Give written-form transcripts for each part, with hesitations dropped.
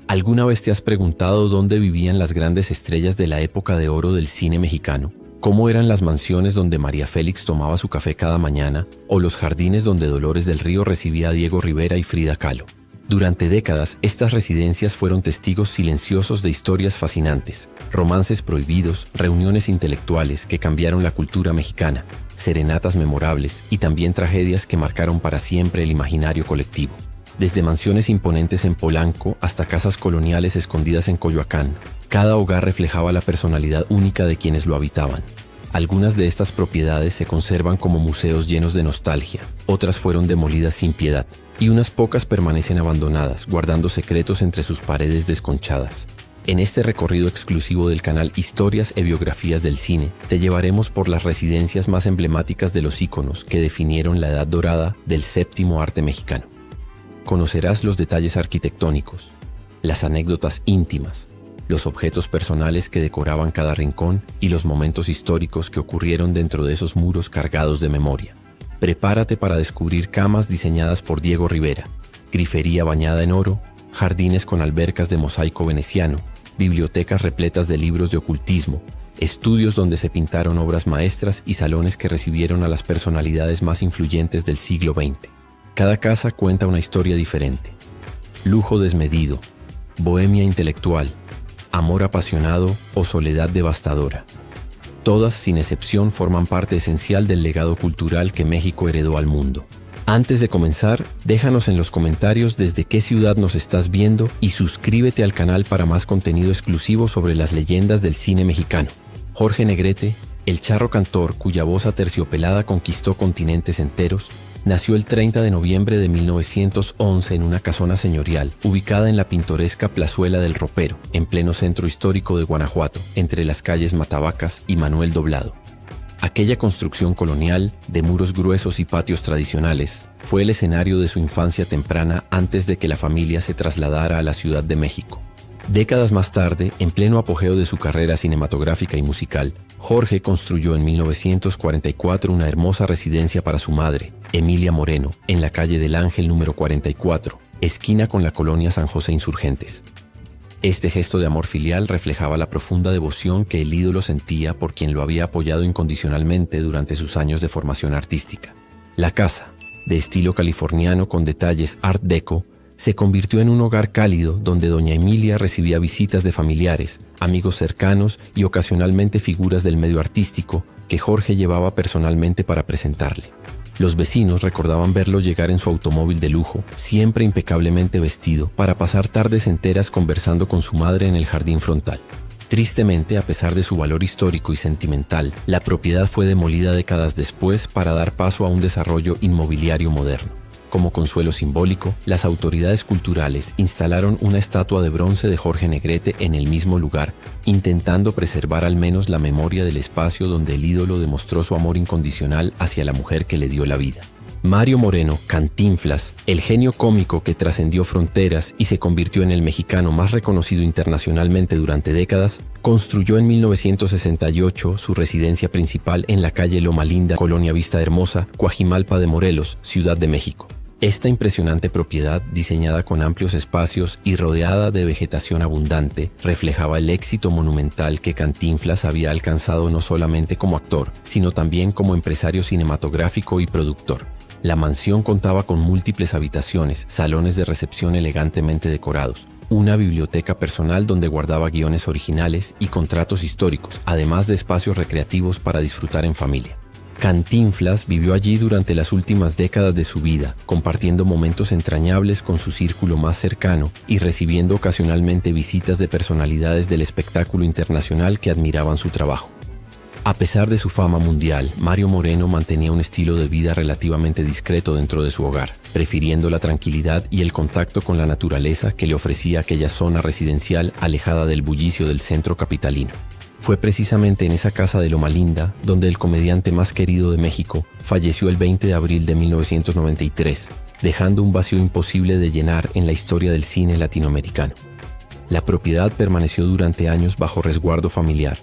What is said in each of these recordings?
¿Alguna vez te has preguntado dónde vivían las grandes estrellas de la época de oro del cine mexicano? ¿Cómo eran las mansiones donde María Félix tomaba su café cada mañana? ¿O los jardines donde Dolores del Río recibía a Diego Rivera y Frida Kahlo? Durante décadas, estas residencias fueron testigos silenciosos de historias fascinantes, romances prohibidos, reuniones intelectuales que cambiaron la cultura mexicana, serenatas memorables y también tragedias que marcaron para siempre el imaginario colectivo. Desde mansiones imponentes en Polanco hasta casas coloniales escondidas en Coyoacán, cada hogar reflejaba la personalidad única de quienes lo habitaban. Algunas de estas propiedades se conservan como museos llenos de nostalgia, otras fueron demolidas sin piedad, y unas pocas permanecen abandonadas, guardando secretos entre sus paredes desconchadas. En este recorrido exclusivo del canal Historias y Biografías del Cine, te llevaremos por las residencias más emblemáticas de los íconos que definieron la edad dorada del séptimo arte mexicano. Conocerás los detalles arquitectónicos, las anécdotas íntimas, los objetos personales que decoraban cada rincón y los momentos históricos que ocurrieron dentro de esos muros cargados de memoria. Prepárate para descubrir camas diseñadas por Diego Rivera, grifería bañada en oro, jardines con albercas de mosaico veneciano, bibliotecas repletas de libros de ocultismo, estudios donde se pintaron obras maestras y salones que recibieron a las personalidades más influyentes del siglo XX. Cada casa cuenta una historia diferente. Lujo desmedido, bohemia intelectual, amor apasionado o soledad devastadora. Todas, sin excepción, forman parte esencial del legado cultural que México heredó al mundo. Antes de comenzar, déjanos en los comentarios desde qué ciudad nos estás viendo y suscríbete al canal para más contenido exclusivo sobre las leyendas del cine mexicano. Jorge Negrete, el charro cantor cuya voz aterciopelada conquistó continentes enteros, nació el 30 de noviembre de 1911 en una casona señorial ubicada en la pintoresca Plazuela del Ropero, en pleno centro histórico de Guanajuato, entre las calles Matavacas y Manuel Doblado. Aquella construcción colonial, de muros gruesos y patios tradicionales, fue el escenario de su infancia temprana antes de que la familia se trasladara a la Ciudad de México. Décadas más tarde, en pleno apogeo de su carrera cinematográfica y musical, Jorge construyó en 1944 una hermosa residencia para su madre, Emilia Moreno, en la calle del Ángel número 44, esquina con la colonia San José Insurgentes. Este gesto de amor filial reflejaba la profunda devoción que el ídolo sentía por quien lo había apoyado incondicionalmente durante sus años de formación artística. La casa, de estilo californiano con detalles Art Deco, se convirtió en un hogar cálido donde doña Emilia recibía visitas de familiares, amigos cercanos y ocasionalmente figuras del medio artístico que Jorge llevaba personalmente para presentarle. Los vecinos recordaban verlo llegar en su automóvil de lujo, siempre impecablemente vestido, para pasar tardes enteras conversando con su madre en el jardín frontal. Tristemente, a pesar de su valor histórico y sentimental, la propiedad fue demolida décadas después para dar paso a un desarrollo inmobiliario moderno. Como consuelo simbólico, las autoridades culturales instalaron una estatua de bronce de Jorge Negrete en el mismo lugar, intentando preservar al menos la memoria del espacio donde el ídolo demostró su amor incondicional hacia la mujer que le dio la vida. Mario Moreno, Cantinflas, el genio cómico que trascendió fronteras y se convirtió en el mexicano más reconocido internacionalmente durante décadas, construyó en 1968 su residencia principal en la calle Loma Linda, Colonia Vista Hermosa, Coajimalpa de Morelos, Ciudad de México. Esta impresionante propiedad, diseñada con amplios espacios y rodeada de vegetación abundante, reflejaba el éxito monumental que Cantinflas había alcanzado no solamente como actor, sino también como empresario cinematográfico y productor. La mansión contaba con múltiples habitaciones, salones de recepción elegantemente decorados, una biblioteca personal donde guardaba guiones originales y contratos históricos, además de espacios recreativos para disfrutar en familia. Cantinflas vivió allí durante las últimas décadas de su vida, compartiendo momentos entrañables con su círculo más cercano y recibiendo ocasionalmente visitas de personalidades del espectáculo internacional que admiraban su trabajo. A pesar de su fama mundial, Mario Moreno mantenía un estilo de vida relativamente discreto dentro de su hogar, prefiriendo la tranquilidad y el contacto con la naturaleza que le ofrecía aquella zona residencial alejada del bullicio del centro capitalino. Fue precisamente en esa casa de Loma Linda donde el comediante más querido de México falleció el 20 de abril de 1993, dejando un vacío imposible de llenar en la historia del cine latinoamericano. La propiedad permaneció durante años bajo resguardo familiar,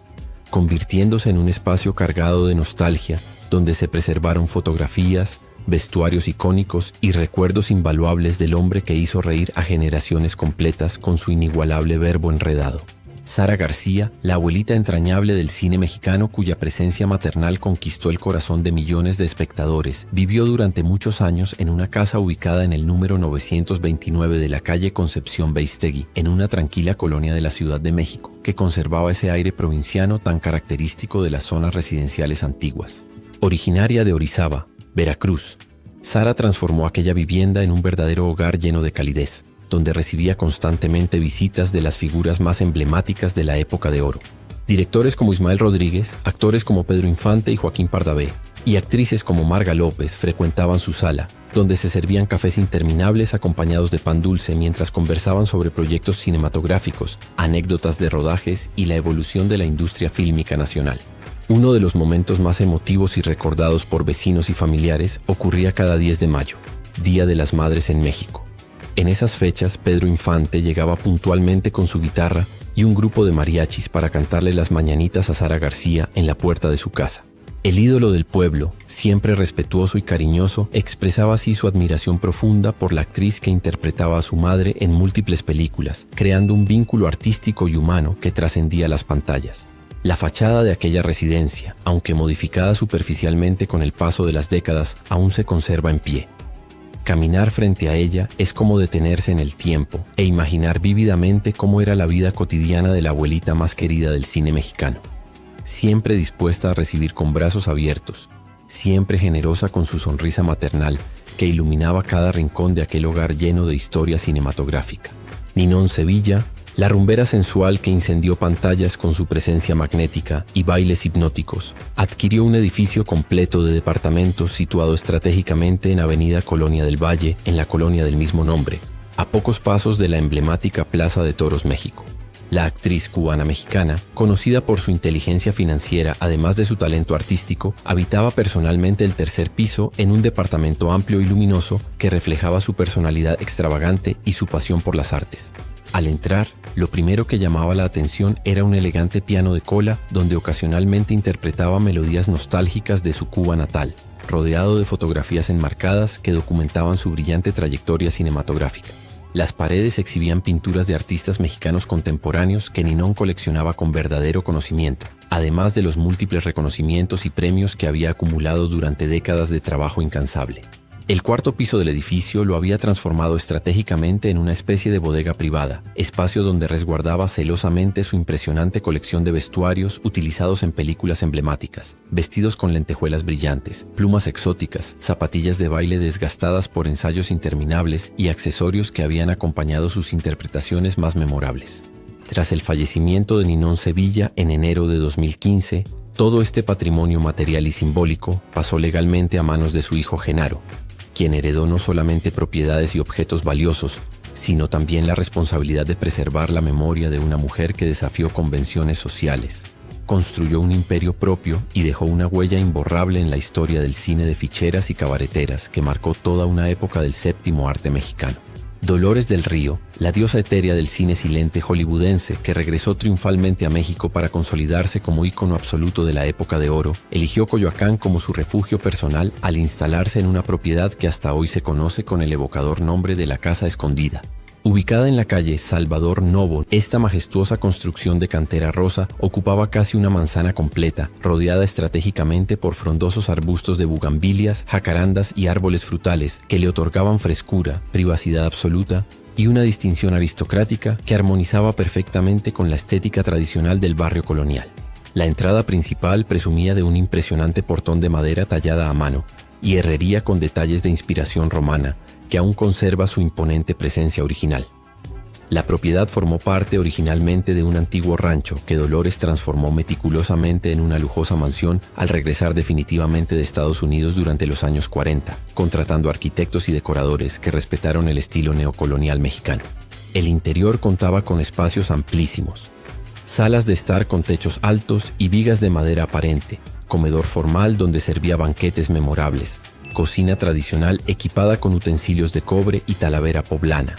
convirtiéndose en un espacio cargado de nostalgia donde se preservaron fotografías, vestuarios icónicos y recuerdos invaluables del hombre que hizo reír a generaciones completas con su inigualable verbo enredado. Sara García, la abuelita entrañable del cine mexicano cuya presencia maternal conquistó el corazón de millones de espectadores, vivió durante muchos años en una casa ubicada en el número 929 de la calle Concepción Beistegui, en una tranquila colonia de la Ciudad de México, que conservaba ese aire provinciano tan característico de las zonas residenciales antiguas. Originaria de Orizaba, Veracruz, Sara transformó aquella vivienda en un verdadero hogar lleno de calidez, donde recibía constantemente visitas de las figuras más emblemáticas de la época de oro. Directores como Ismael Rodríguez, actores como Pedro Infante y Joaquín Pardavé, y actrices como Marga López frecuentaban su sala, donde se servían cafés interminables acompañados de pan dulce mientras conversaban sobre proyectos cinematográficos, anécdotas de rodajes y la evolución de la industria fílmica nacional. Uno de los momentos más emotivos y recordados por vecinos y familiares ocurría cada 10 de mayo, Día de las Madres en México. En esas fechas, Pedro Infante llegaba puntualmente con su guitarra y un grupo de mariachis para cantarle las mañanitas a Sara García en la puerta de su casa. El ídolo del pueblo, siempre respetuoso y cariñoso, expresaba así su admiración profunda por la actriz que interpretaba a su madre en múltiples películas, creando un vínculo artístico y humano que trascendía las pantallas. La fachada de aquella residencia, aunque modificada superficialmente con el paso de las décadas, aún se conserva en pie. Caminar frente a ella es como detenerse en el tiempo e imaginar vívidamente cómo era la vida cotidiana de la abuelita más querida del cine mexicano. Siempre dispuesta a recibir con brazos abiertos, siempre generosa con su sonrisa maternal que iluminaba cada rincón de aquel hogar lleno de historia cinematográfica. Ninón Sevilla, la rumbera sensual que incendió pantallas con su presencia magnética y bailes hipnóticos, adquirió un edificio completo de departamentos situado estratégicamente en Avenida Colonia del Valle, en la colonia del mismo nombre, a pocos pasos de la emblemática Plaza de Toros México. La actriz cubana-mexicana, conocida por su inteligencia financiera además de su talento artístico, habitaba personalmente el tercer piso en un departamento amplio y luminoso que reflejaba su personalidad extravagante y su pasión por las artes. Al entrar, lo primero que llamaba la atención era un elegante piano de cola donde ocasionalmente interpretaba melodías nostálgicas de su Cuba natal, rodeado de fotografías enmarcadas que documentaban su brillante trayectoria cinematográfica. Las paredes exhibían pinturas de artistas mexicanos contemporáneos que Ninón coleccionaba con verdadero conocimiento, además de los múltiples reconocimientos y premios que había acumulado durante décadas de trabajo incansable. El cuarto piso del edificio lo había transformado estratégicamente en una especie de bodega privada, espacio donde resguardaba celosamente su impresionante colección de vestuarios utilizados en películas emblemáticas, vestidos con lentejuelas brillantes, plumas exóticas, zapatillas de baile desgastadas por ensayos interminables y accesorios que habían acompañado sus interpretaciones más memorables. Tras el fallecimiento de Ninón Sevilla en enero de 2015, todo este patrimonio material y simbólico pasó legalmente a manos de su hijo Genaro, quien heredó no solamente propiedades y objetos valiosos, sino también la responsabilidad de preservar la memoria de una mujer que desafió convenciones sociales. Construyó un imperio propio y dejó una huella imborrable en la historia del cine de ficheras y cabareteras que marcó toda una época del séptimo arte mexicano. Dolores del Río, la diosa etérea del cine silente hollywoodense que regresó triunfalmente a México para consolidarse como ícono absoluto de la época de oro, eligió Coyoacán como su refugio personal al instalarse en una propiedad que hasta hoy se conoce con el evocador nombre de la Casa Escondida. Ubicada en la calle Salvador Novo, esta majestuosa construcción de cantera rosa ocupaba casi una manzana completa, rodeada estratégicamente por frondosos arbustos de bugambilias, jacarandas y árboles frutales que le otorgaban frescura, privacidad absoluta y una distinción aristocrática que armonizaba perfectamente con la estética tradicional del barrio colonial. La entrada principal presumía de un impresionante portón de madera tallada a mano y herrería con detalles de inspiración romana, que aún conserva su imponente presencia original. La propiedad formó parte originalmente de un antiguo rancho que Dolores transformó meticulosamente en una lujosa mansión al regresar definitivamente de Estados Unidos durante los años 40, contratando arquitectos y decoradores que respetaron el estilo neocolonial mexicano. El interior contaba con espacios amplísimos, salas de estar con techos altos y vigas de madera aparente, comedor formal donde servía banquetes memorables, cocina tradicional equipada con utensilios de cobre y talavera poblana,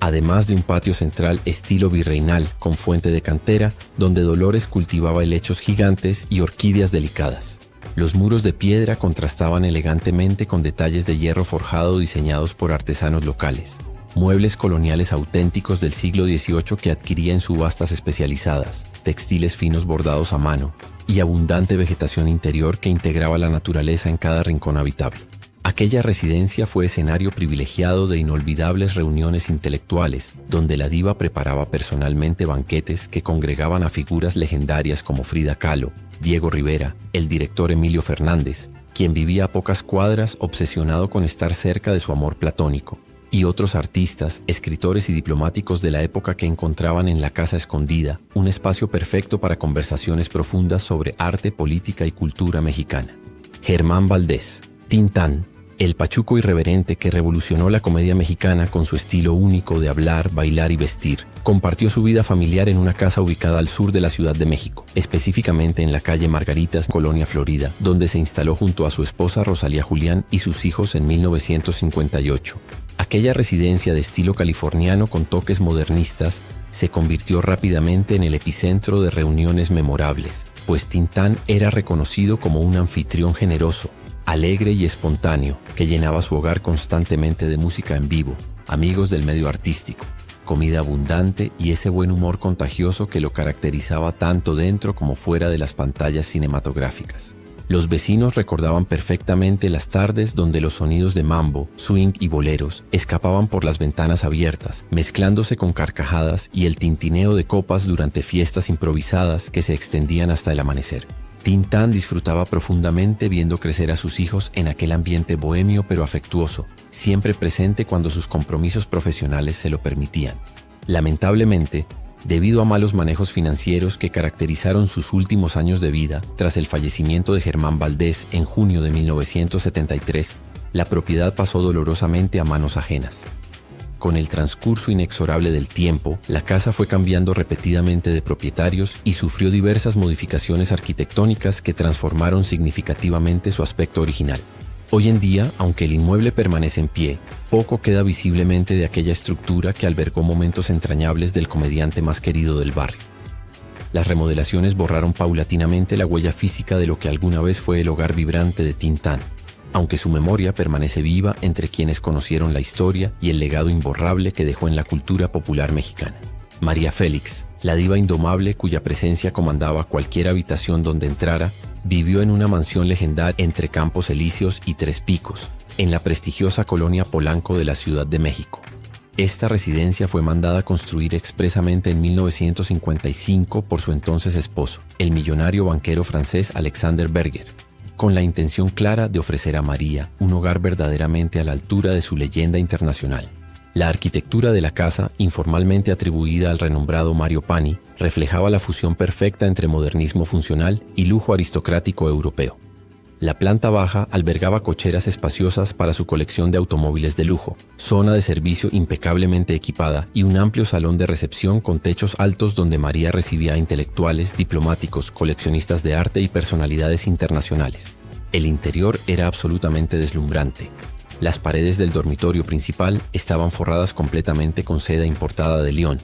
además de un patio central estilo virreinal con fuente de cantera donde Dolores cultivaba helechos gigantes y orquídeas delicadas. Los muros de piedra contrastaban elegantemente con detalles de hierro forjado diseñados por artesanos locales. Muebles coloniales auténticos del siglo XVIII que adquiría en subastas especializadas, textiles finos bordados a mano y abundante vegetación interior que integraba la naturaleza en cada rincón habitable. Aquella residencia fue escenario privilegiado de inolvidables reuniones intelectuales, donde la diva preparaba personalmente banquetes que congregaban a figuras legendarias como Frida Kahlo, Diego Rivera, el director Emilio Fernández, quien vivía a pocas cuadras obsesionado con estar cerca de su amor platónico, y otros artistas, escritores y diplomáticos de la época que encontraban en la Casa Escondida un espacio perfecto para conversaciones profundas sobre arte, política y cultura mexicana. Germán Valdés, Tintán, el pachuco irreverente que revolucionó la comedia mexicana con su estilo único de hablar, bailar y vestir, compartió su vida familiar en una casa ubicada al sur de la Ciudad de México, específicamente en la calle Margaritas, Colonia Florida, donde se instaló junto a su esposa Rosalía Julián y sus hijos en 1958. Aquella residencia de estilo californiano con toques modernistas se convirtió rápidamente en el epicentro de reuniones memorables, pues Tintán era reconocido como un anfitrión generoso, alegre y espontáneo, que llenaba su hogar constantemente de música en vivo, amigos del medio artístico, comida abundante y ese buen humor contagioso que lo caracterizaba tanto dentro como fuera de las pantallas cinematográficas. Los vecinos recordaban perfectamente las tardes donde los sonidos de mambo, swing y boleros escapaban por las ventanas abiertas, mezclándose con carcajadas y el tintineo de copas durante fiestas improvisadas que se extendían hasta el amanecer. Tintán disfrutaba profundamente viendo crecer a sus hijos en aquel ambiente bohemio pero afectuoso, siempre presente cuando sus compromisos profesionales se lo permitían. Lamentablemente, debido a malos manejos financieros que caracterizaron sus últimos años de vida, tras el fallecimiento de Germán Valdés en junio de 1973, la propiedad pasó dolorosamente a manos ajenas. Con el transcurso inexorable del tiempo, la casa fue cambiando repetidamente de propietarios y sufrió diversas modificaciones arquitectónicas que transformaron significativamente su aspecto original. Hoy en día, aunque el inmueble permanece en pie, poco queda visiblemente de aquella estructura que albergó momentos entrañables del comediante más querido del barrio. Las remodelaciones borraron paulatinamente la huella física de lo que alguna vez fue el hogar vibrante de Tintán, aunque su memoria permanece viva entre quienes conocieron la historia y el legado imborrable que dejó en la cultura popular mexicana. María Félix, la diva indomable cuya presencia comandaba cualquier habitación donde entrara, vivió en una mansión legendaria entre Campos Elíseos y Tres Picos, en la prestigiosa colonia Polanco de la Ciudad de México. Esta residencia fue mandada a construir expresamente en 1955 por su entonces esposo, el millonario banquero francés Alexander Berger, con la intención clara de ofrecer a María un hogar verdaderamente a la altura de su leyenda internacional. La arquitectura de la casa, informalmente atribuida al renombrado Mario Pani, reflejaba la fusión perfecta entre modernismo funcional y lujo aristocrático europeo. La planta baja albergaba cocheras espaciosas para su colección de automóviles de lujo, zona de servicio impecablemente equipada y un amplio salón de recepción con techos altos donde María recibía a intelectuales, diplomáticos, coleccionistas de arte y personalidades internacionales. El interior era absolutamente deslumbrante. Las paredes del dormitorio principal estaban forradas completamente con seda importada de Lyon.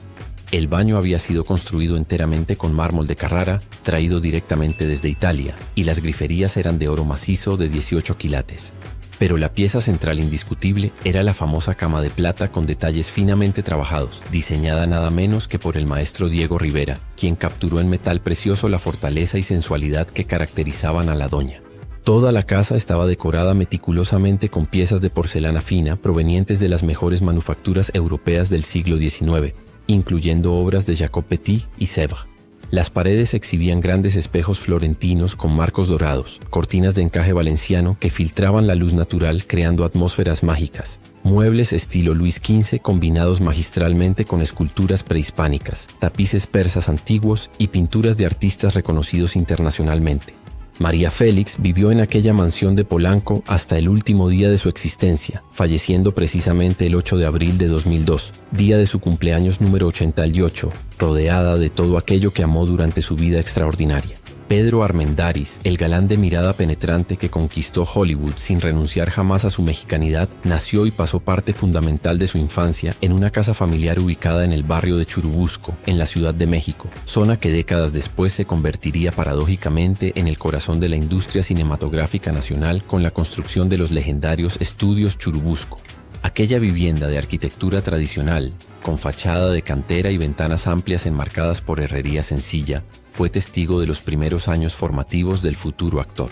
El baño había sido construido enteramente con mármol de Carrara, traído directamente desde Italia, y las griferías eran de oro macizo de 18 quilates. Pero la pieza central indiscutible era la famosa cama de plata con detalles finamente trabajados, diseñada nada menos que por el maestro Diego Rivera, quien capturó en metal precioso la fortaleza y sensualidad que caracterizaban a la doña. Toda la casa estaba decorada meticulosamente con piezas de porcelana fina provenientes de las mejores manufacturas europeas del siglo XIX, incluyendo obras de Jacob Petit y Sèvres. Las paredes exhibían grandes espejos florentinos con marcos dorados, cortinas de encaje valenciano que filtraban la luz natural creando atmósferas mágicas, muebles estilo Luis XV combinados magistralmente con esculturas prehispánicas, tapices persas antiguos y pinturas de artistas reconocidos internacionalmente. María Félix vivió en aquella mansión de Polanco hasta el último día de su existencia, falleciendo precisamente el 8 de abril de 2002, día de su cumpleaños número 88, rodeada de todo aquello que amó durante su vida extraordinaria. Pedro Armendáriz, el galán de mirada penetrante que conquistó Hollywood sin renunciar jamás a su mexicanidad, nació y pasó parte fundamental de su infancia en una casa familiar ubicada en el barrio de Churubusco, en la Ciudad de México, zona que décadas después se convertiría paradójicamente en el corazón de la industria cinematográfica nacional con la construcción de los legendarios Estudios Churubusco. Aquella vivienda de arquitectura tradicional, con fachada de cantera y ventanas amplias enmarcadas por herrería sencilla, fue testigo de los primeros años formativos del futuro actor.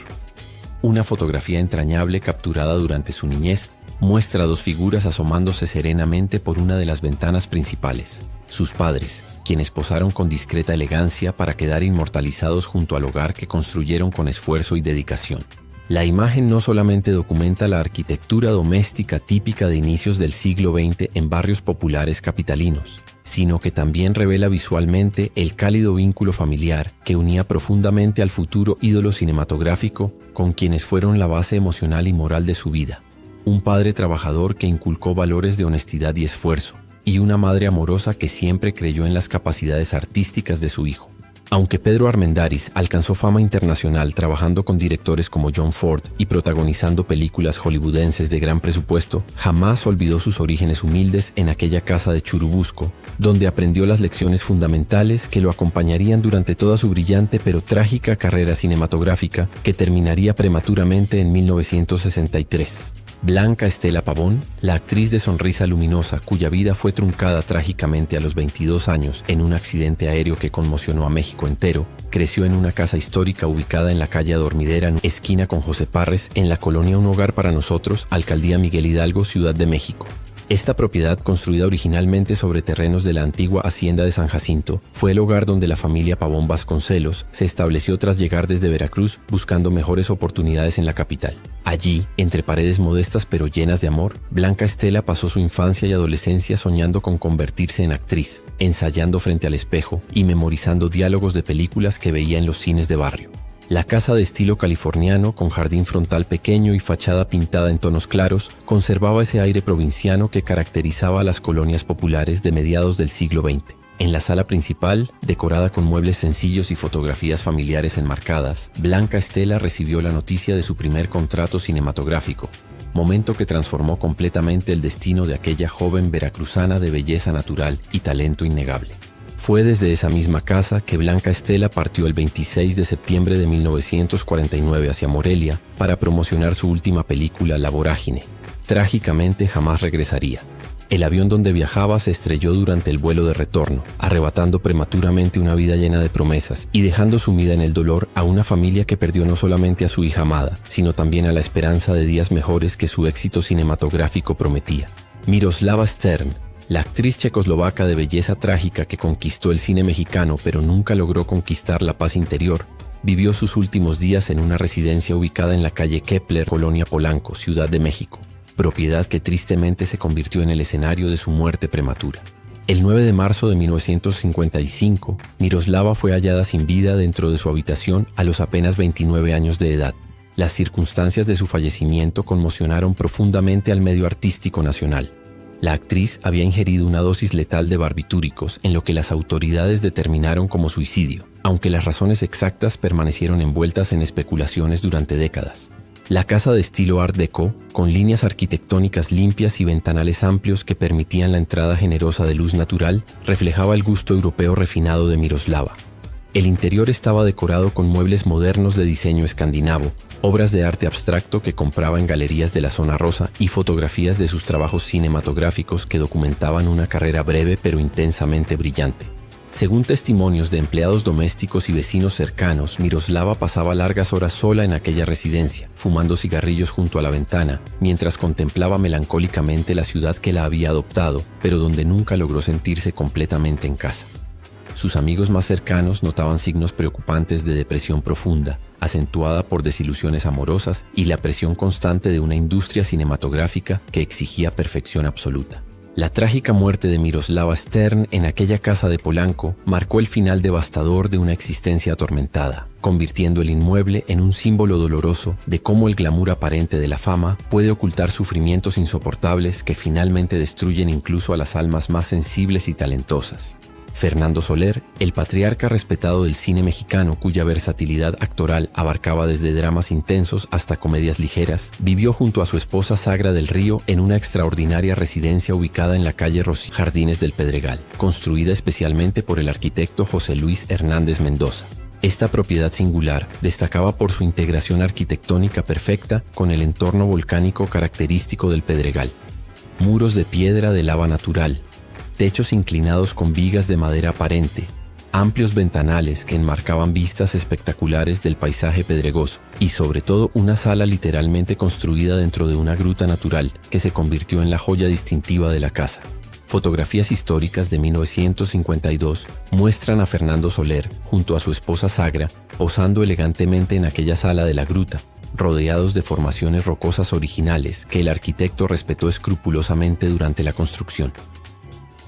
Una fotografía entrañable capturada durante su niñez muestra a dos figuras asomándose serenamente por una de las ventanas principales, sus padres, quienes posaron con discreta elegancia para quedar inmortalizados junto al hogar que construyeron con esfuerzo y dedicación. La imagen no solamente documenta la arquitectura doméstica típica de inicios del siglo XX en barrios populares capitalinos, sino que también revela visualmente el cálido vínculo familiar que unía profundamente al futuro ídolo cinematográfico con quienes fueron la base emocional y moral de su vida. Un padre trabajador que inculcó valores de honestidad y esfuerzo, y una madre amorosa que siempre creyó en las capacidades artísticas de su hijo. Aunque Pedro Armendáriz alcanzó fama internacional trabajando con directores como John Ford y protagonizando películas hollywoodenses de gran presupuesto, jamás olvidó sus orígenes humildes en aquella casa de Churubusco, donde aprendió las lecciones fundamentales que lo acompañarían durante toda su brillante pero trágica carrera cinematográfica que terminaría prematuramente en 1963. Blanca Estela Pavón, la actriz de sonrisa luminosa cuya vida fue truncada trágicamente a los 22 años en un accidente aéreo que conmocionó a México entero, creció en una casa histórica ubicada en la calle Adormidera, esquina con José Parres, en la colonia Un Hogar para Nosotros, Alcaldía Miguel Hidalgo, Ciudad de México. Esta propiedad, construida originalmente sobre terrenos de la antigua hacienda de San Jacinto, fue el hogar donde la familia Pavón Vasconcelos se estableció tras llegar desde Veracruz buscando mejores oportunidades en la capital. Allí, entre paredes modestas pero llenas de amor, Blanca Estela pasó su infancia y adolescencia soñando con convertirse en actriz, ensayando frente al espejo y memorizando diálogos de películas que veía en los cines de barrio. La casa de estilo californiano, con jardín frontal pequeño y fachada pintada en tonos claros, conservaba ese aire provinciano que caracterizaba a las colonias populares de mediados del siglo XX. En la sala principal, decorada con muebles sencillos y fotografías familiares enmarcadas, Blanca Estela recibió la noticia de su primer contrato cinematográfico, momento que transformó completamente el destino de aquella joven veracruzana de belleza natural y talento innegable. Fue desde esa misma casa que Blanca Estela partió el 26 de septiembre de 1949 hacia Morelia para promocionar su última película, La Vorágine. Trágicamente jamás regresaría. El avión donde viajaba se estrelló durante el vuelo de retorno, arrebatando prematuramente una vida llena de promesas y dejando sumida en el dolor a una familia que perdió no solamente a su hija amada, sino también a la esperanza de días mejores que su éxito cinematográfico prometía. Miroslava Stern, la actriz checoslovaca de belleza trágica que conquistó el cine mexicano pero nunca logró conquistar la paz interior, vivió sus últimos días en una residencia ubicada en la calle Kepler, Colonia Polanco, Ciudad de México, propiedad que tristemente se convirtió en el escenario de su muerte prematura. El 9 de marzo de 1955, Miroslava fue hallada sin vida dentro de su habitación a los apenas 29 años de edad. Las circunstancias de su fallecimiento conmocionaron profundamente al medio artístico nacional. La actriz había ingerido una dosis letal de barbitúricos en lo que las autoridades determinaron como suicidio, aunque las razones exactas permanecieron envueltas en especulaciones durante décadas. La casa de estilo Art Deco, con líneas arquitectónicas limpias y ventanales amplios que permitían la entrada generosa de luz natural, reflejaba el gusto europeo refinado de Miroslava. El interior estaba decorado con muebles modernos de diseño escandinavo, obras de arte abstracto que compraba en galerías de la zona rosa y fotografías de sus trabajos cinematográficos que documentaban una carrera breve pero intensamente brillante. Según testimonios de empleados domésticos y vecinos cercanos, Miroslava pasaba largas horas sola en aquella residencia, fumando cigarrillos junto a la ventana, mientras contemplaba melancólicamente la ciudad que la había adoptado, pero donde nunca logró sentirse completamente en casa. Sus amigos más cercanos notaban signos preocupantes de depresión profunda, acentuada por desilusiones amorosas y la presión constante de una industria cinematográfica que exigía perfección absoluta. La trágica muerte de Miroslava Stern en aquella casa de Polanco marcó el final devastador de una existencia atormentada, convirtiendo el inmueble en un símbolo doloroso de cómo el glamour aparente de la fama puede ocultar sufrimientos insoportables que finalmente destruyen incluso a las almas más sensibles y talentosas. Fernando Soler, el patriarca respetado del cine mexicano cuya versatilidad actoral abarcaba desde dramas intensos hasta comedias ligeras, vivió junto a su esposa Sagra del Río en una extraordinaria residencia ubicada en la calle Rossi, Jardines del Pedregal, construida especialmente por el arquitecto José Luis Hernández Mendoza. Esta propiedad singular destacaba por su integración arquitectónica perfecta con el entorno volcánico característico del Pedregal. Muros de piedra de lava natural, techos inclinados con vigas de madera aparente, amplios ventanales que enmarcaban vistas espectaculares del paisaje pedregoso y sobre todo una sala literalmente construida dentro de una gruta natural que se convirtió en la joya distintiva de la casa. Fotografías históricas de 1952 muestran a Fernando Soler junto a su esposa Sagra posando elegantemente en aquella sala de la gruta, rodeados de formaciones rocosas originales que el arquitecto respetó escrupulosamente durante la construcción.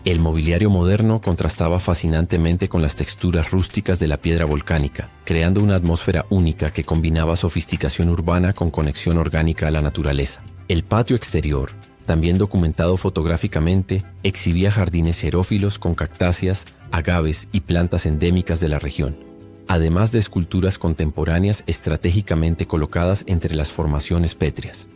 El mobiliario moderno contrastaba fascinantemente con las texturas rústicas de la piedra volcánica, creando una atmósfera única que combinaba sofisticación urbana con conexión orgánica a la naturaleza. El patio exterior, también documentado fotográficamente, exhibía jardines xerófilos con cactáceas, agaves y plantas endémicas de la región, además de esculturas contemporáneas estratégicamente colocadas entre las formaciones pétreas.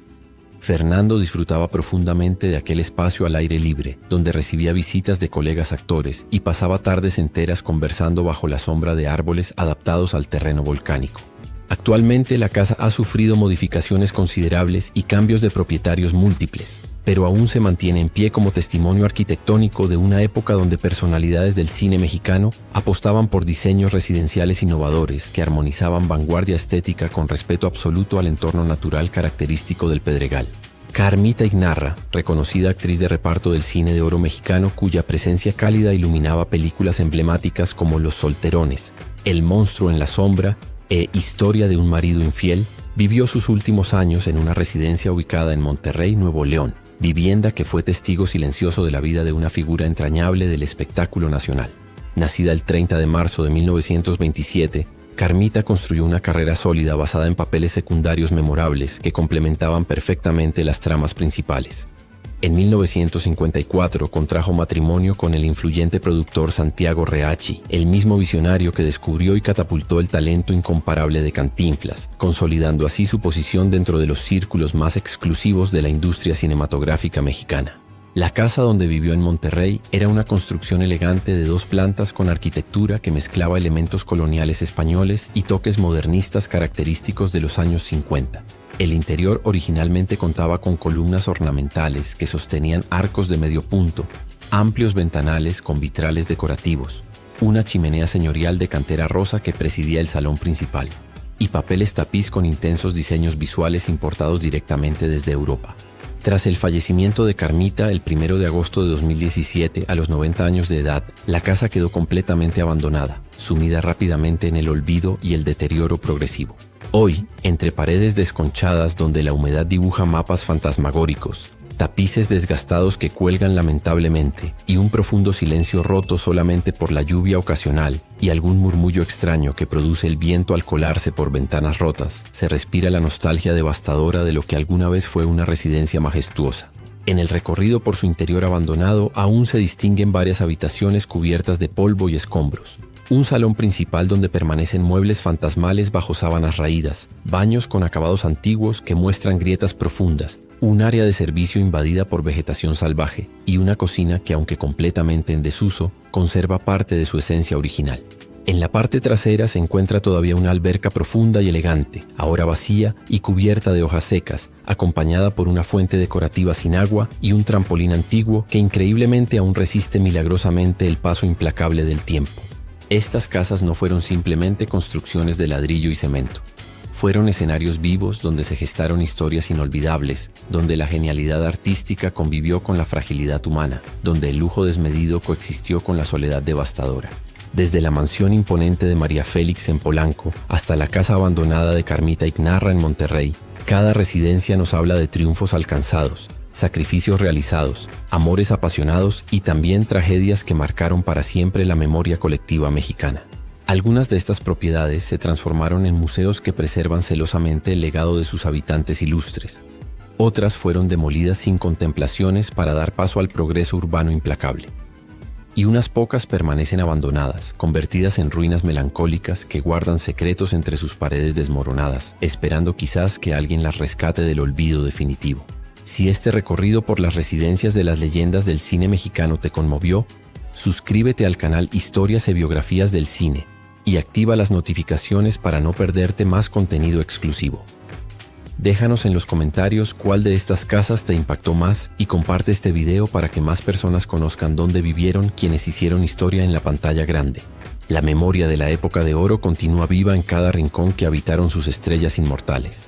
Fernando disfrutaba profundamente de aquel espacio al aire libre, donde recibía visitas de colegas actores y pasaba tardes enteras conversando bajo la sombra de árboles adaptados al terreno volcánico. Actualmente la casa ha sufrido modificaciones considerables y cambios de propietarios múltiples, pero aún se mantiene en pie como testimonio arquitectónico de una época donde personalidades del cine mexicano apostaban por diseños residenciales innovadores que armonizaban vanguardia estética con respeto absoluto al entorno natural característico del Pedregal. Carmita Ignarra, reconocida actriz de reparto del cine de oro mexicano cuya presencia cálida iluminaba películas emblemáticas como Los Solterones, El monstruo en la sombra e Historia de un marido infiel, vivió sus últimos años en una residencia ubicada en Monterrey, Nuevo León, vivienda que fue testigo silencioso de la vida de una figura entrañable del espectáculo nacional. Nacida el 30 de marzo de 1927, Carmita construyó una carrera sólida basada en papeles secundarios memorables que complementaban perfectamente las tramas principales. En 1954 contrajo matrimonio con el influyente productor Santiago Reachi, el mismo visionario que descubrió y catapultó el talento incomparable de Cantinflas, consolidando así su posición dentro de los círculos más exclusivos de la industria cinematográfica mexicana. La casa donde vivió en Monterrey era una construcción elegante de 2 plantas con arquitectura que mezclaba elementos coloniales españoles y toques modernistas característicos de los años 50. El interior originalmente contaba con columnas ornamentales que sostenían arcos de medio punto, amplios ventanales con vitrales decorativos, una chimenea señorial de cantera rosa que presidía el salón principal, y papeles tapiz con intensos diseños visuales importados directamente desde Europa. Tras el fallecimiento de Carmita el 1 de agosto de 2017, a los 90 años de edad, la casa quedó completamente abandonada, sumida rápidamente en el olvido y el deterioro progresivo. Hoy, entre paredes desconchadas donde la humedad dibuja mapas fantasmagóricos, tapices desgastados que cuelgan lamentablemente y un profundo silencio roto solamente por la lluvia ocasional y algún murmullo extraño que produce el viento al colarse por ventanas rotas, se respira la nostalgia devastadora de lo que alguna vez fue una residencia majestuosa. En el recorrido por su interior abandonado aún se distinguen varias habitaciones cubiertas de polvo y escombros. Un salón principal donde permanecen muebles fantasmales bajo sábanas raídas, baños con acabados antiguos que muestran grietas profundas, un área de servicio invadida por vegetación salvaje y una cocina que, aunque completamente en desuso, conserva parte de su esencia original. En la parte trasera se encuentra todavía una alberca profunda y elegante, ahora vacía y cubierta de hojas secas, acompañada por una fuente decorativa sin agua y un trampolín antiguo que increíblemente aún resiste milagrosamente el paso implacable del tiempo. Estas casas no fueron simplemente construcciones de ladrillo y cemento. Fueron escenarios vivos donde se gestaron historias inolvidables, donde la genialidad artística convivió con la fragilidad humana, donde el lujo desmedido coexistió con la soledad devastadora. Desde la mansión imponente de María Félix en Polanco hasta la casa abandonada de Carmita Ignarra en Monterrey, cada residencia nos habla de triunfos alcanzados, sacrificios realizados, amores apasionados y también tragedias que marcaron para siempre la memoria colectiva mexicana. Algunas de estas propiedades se transformaron en museos que preservan celosamente el legado de sus habitantes ilustres. Otras fueron demolidas sin contemplaciones para dar paso al progreso urbano implacable. y unas pocas permanecen abandonadas, convertidas en ruinas melancólicas que guardan secretos entre sus paredes desmoronadas, esperando quizás que alguien las rescate del olvido definitivo. Si este recorrido por las residencias de las leyendas del cine mexicano te conmovió, suscríbete al canal Historias y Biografías del Cine y activa las notificaciones para no perderte más contenido exclusivo. Déjanos en los comentarios cuál de estas casas te impactó más y comparte este video para que más personas conozcan dónde vivieron quienes hicieron historia en la pantalla grande. La memoria de la época de oro continúa viva en cada rincón que habitaron sus estrellas inmortales.